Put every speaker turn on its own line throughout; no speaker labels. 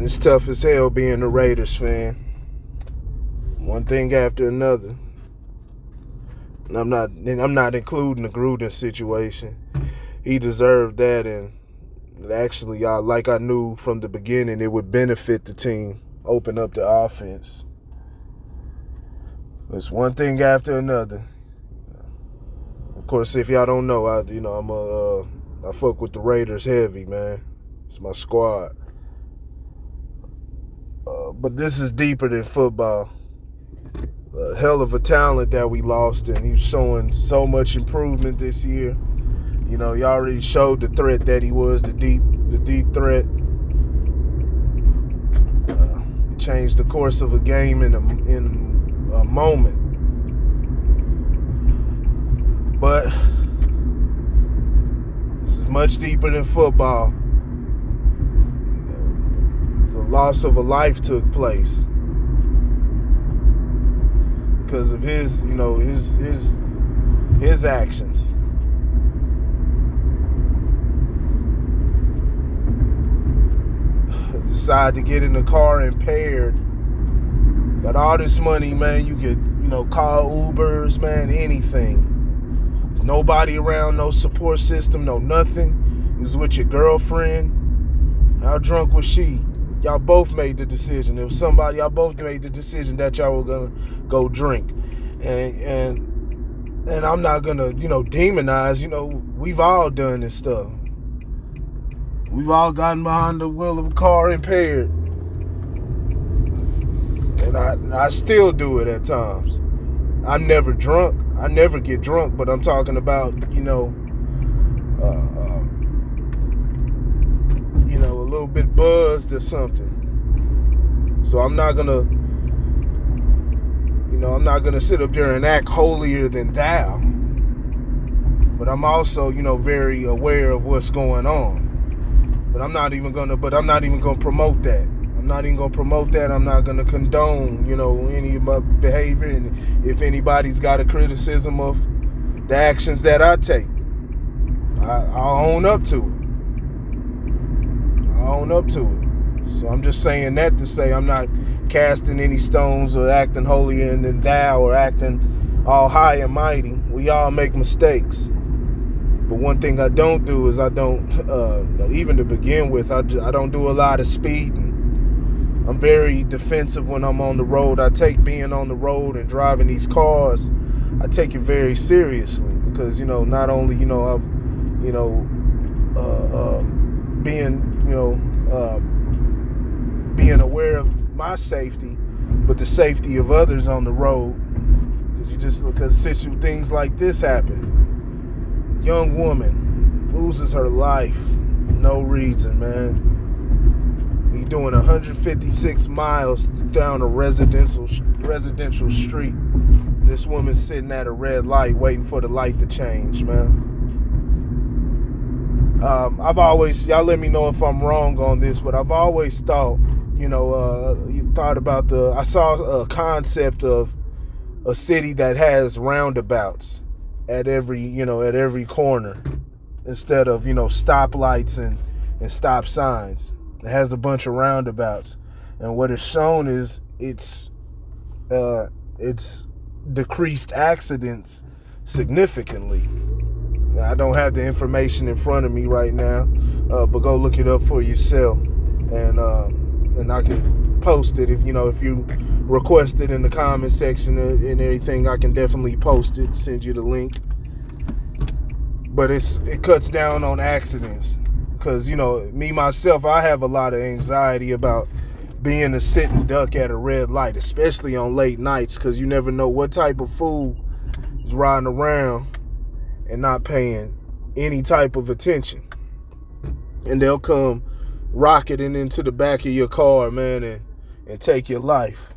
It's tough as hell being a Raiders fan. One thing after another. And I'm not including the Gruden situation. He deserved that, and actually, like I knew from the beginning, it would benefit the team, open up the offense. It's one thing after another. Of course, if y'all don't know, I fuck with the Raiders heavy, man. It's my squad. But this is deeper than football. A hell of a talent that we lost, and he's showing so much improvement this year. You know, he already showed the threat that he was, the deep threat. He changed the course of a game in a moment. But this is much deeper than football. The loss of a life took place because of his actions. Decided to get in the car impaired. Got all this money, man. You could, call Ubers, man, anything. There's nobody around, no support system, no nothing. You was with your girlfriend. How drunk was she? Y'all both made the decision. It was somebody, y'all both made the decision that y'all were gonna go drink. And I'm not gonna, demonize, we've all done this stuff. We've all gotten behind the wheel of a car impaired. And I still do it at times. I'm never drunk. I never get drunk, but I'm talking about, a little bit buzzed or something. So I'm not gonna sit up there and act holier than thou. But I'm also, very aware of what's going on. But I'm not even gonna promote that. I'm not even gonna promote that. I'm not gonna condone, any of my behavior. And if anybody's got a criticism of the actions that I take, I'll own up to it. So I'm just saying that to say I'm not casting any stones or acting holier than thou or acting all high and mighty. We all make mistakes. But one thing I don't do is even to begin with, I don't do a lot of speeding. I'm very defensive when I'm on the road. I take being on the road and driving these cars, I take it very seriously because, not only, being aware of my safety, but the safety of others on the road. Because things like this happen. Young woman loses her life for no reason, man. You're doing 156 miles down a residential street. This woman's sitting at a red light waiting for the light to change, man. Y'all let me know if I'm wrong on this, but I've always thought, I saw a concept of a city that has roundabouts at every corner instead of, stoplights and stop signs. It has a bunch of roundabouts. And what it's shown is it's decreased accidents significantly. Now, I don't have the information in front of me right now, but go look it up for yourself. And I can post it if you request it in the comment section and everything. I can definitely post it, send you the link. But it cuts down on accidents because me myself, I have a lot of anxiety about being a sitting duck at a red light, especially on late nights, because you never know what type of fool is riding around and not paying any type of attention, and they'll come rocketing into the back of your car, man, and take your life.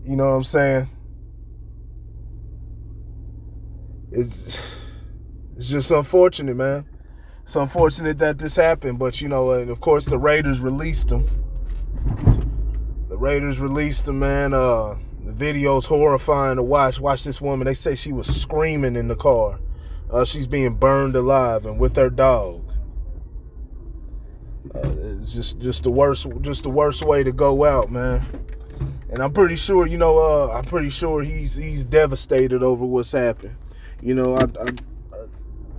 You know what I'm saying? It's just unfortunate, man. It's unfortunate that this happened, but and of course the Raiders released him. Man. The video's horrifying to watch. Watch this woman. They say she was screaming in the car. She's being burned alive and with her dog. It's just the worst way to go out, man. And I'm pretty sure, he's devastated over what's happened.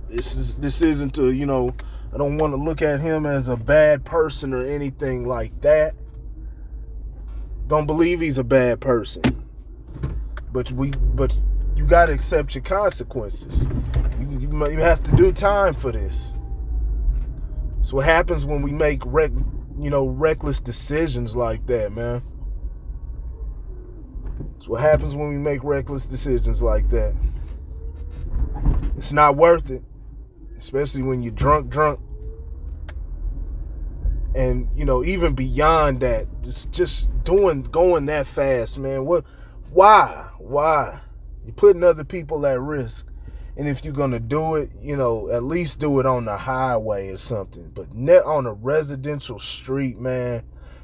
This isn't I don't want to look at him as a bad person or anything like that. Don't believe he's a bad person. But you got to accept your consequences. You have to do time for this. It's what happens when we make reckless decisions like that, man. It's what happens when we make reckless decisions like that. It's not worth it, especially when you're drunk. And, even beyond that, just going that fast, man. Why? You're putting other people at risk. And if you're going to do it, at least do it on the highway or something. But on a residential street, man,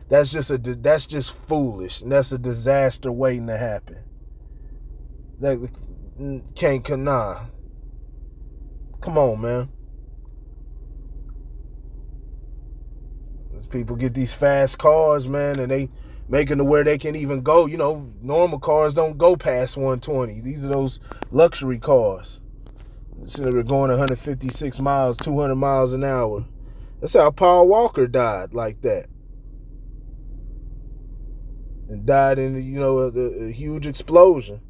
that's just foolish. And that's a disaster waiting to happen. Nah. Come on, man. These people get these fast cars, man, and they making to where they can even go. Normal cars don't go past 120. These are those luxury cars. They're going 156 miles, 200 miles an hour. That's how Paul Walker died, like that. And died in, a huge explosion.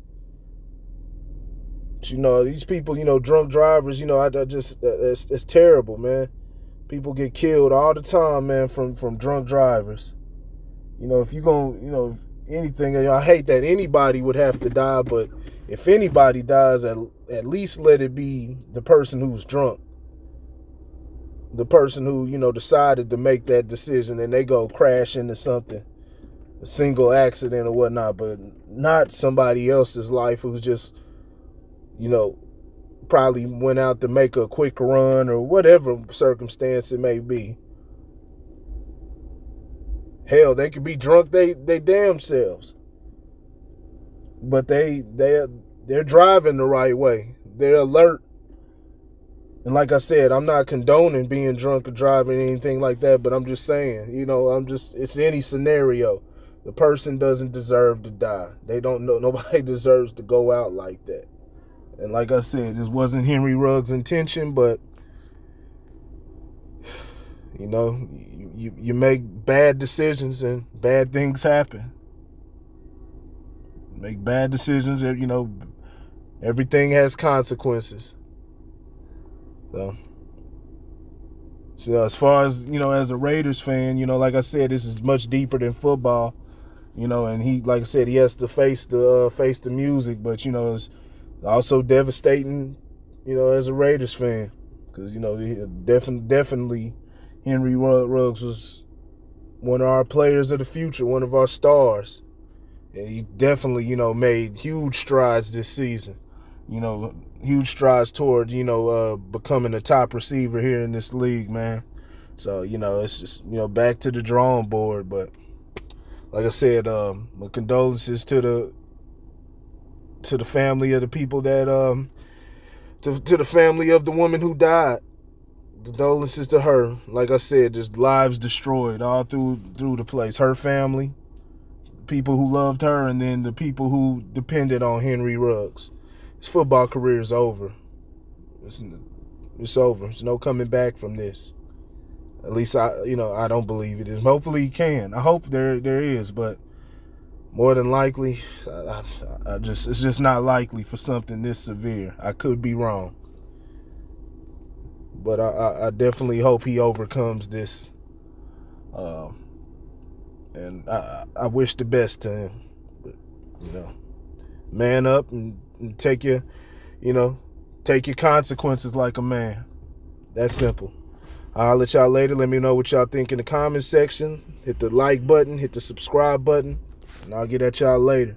But, these people, drunk drivers, it's terrible, man. People get killed all the time, man, from drunk drivers. If you're going, anything, I hate that anybody would have to die, but if anybody dies, at least let it be the person who's drunk. The person who, decided to make that decision and they go crash into something, a single accident or whatnot, but not somebody else's life who's just, probably went out to make a quick run or whatever circumstance it may be. Hell, they could be drunk they damn selves. But they're driving the right way. They're alert. And like I said, I'm not condoning being drunk or driving or anything like that, but I'm just saying, it's any scenario. The person doesn't deserve to die. They don't know. Nobody deserves to go out like that. And like I said, this wasn't Henry Ruggs' intention, but, you make bad decisions and bad things happen. Make bad decisions and, everything has consequences. So as far as, as a Raiders fan, like I said, this is much deeper than football, and he, like I said, he has to face the music, but, it's also devastating, as a Raiders fan, because, definitely Henry Ruggs was one of our players of the future, one of our stars. And he definitely, made huge strides this season. Huge strides toward, becoming a top receiver here in this league, man. So, it's just, back to the drawing board. But like I said, my condolences to the family of the people that, to the family of the woman who died. Condolences to her. Like I said, just lives destroyed all through the place. Her family, people who loved her, and then the people who depended on Henry Ruggs. His football career is over. It's over. There's no coming back from this. At least I don't believe it is. Hopefully he can. I hope there is, but more than likely, it's just not likely for something this severe. I could be wrong, but I definitely hope he overcomes this. And I wish the best to him. But, man up and take your consequences like a man. That's simple. I'll let y'all later. Let me know what y'all think in the comment section. Hit the like button, hit the subscribe button, and I'll get at y'all later.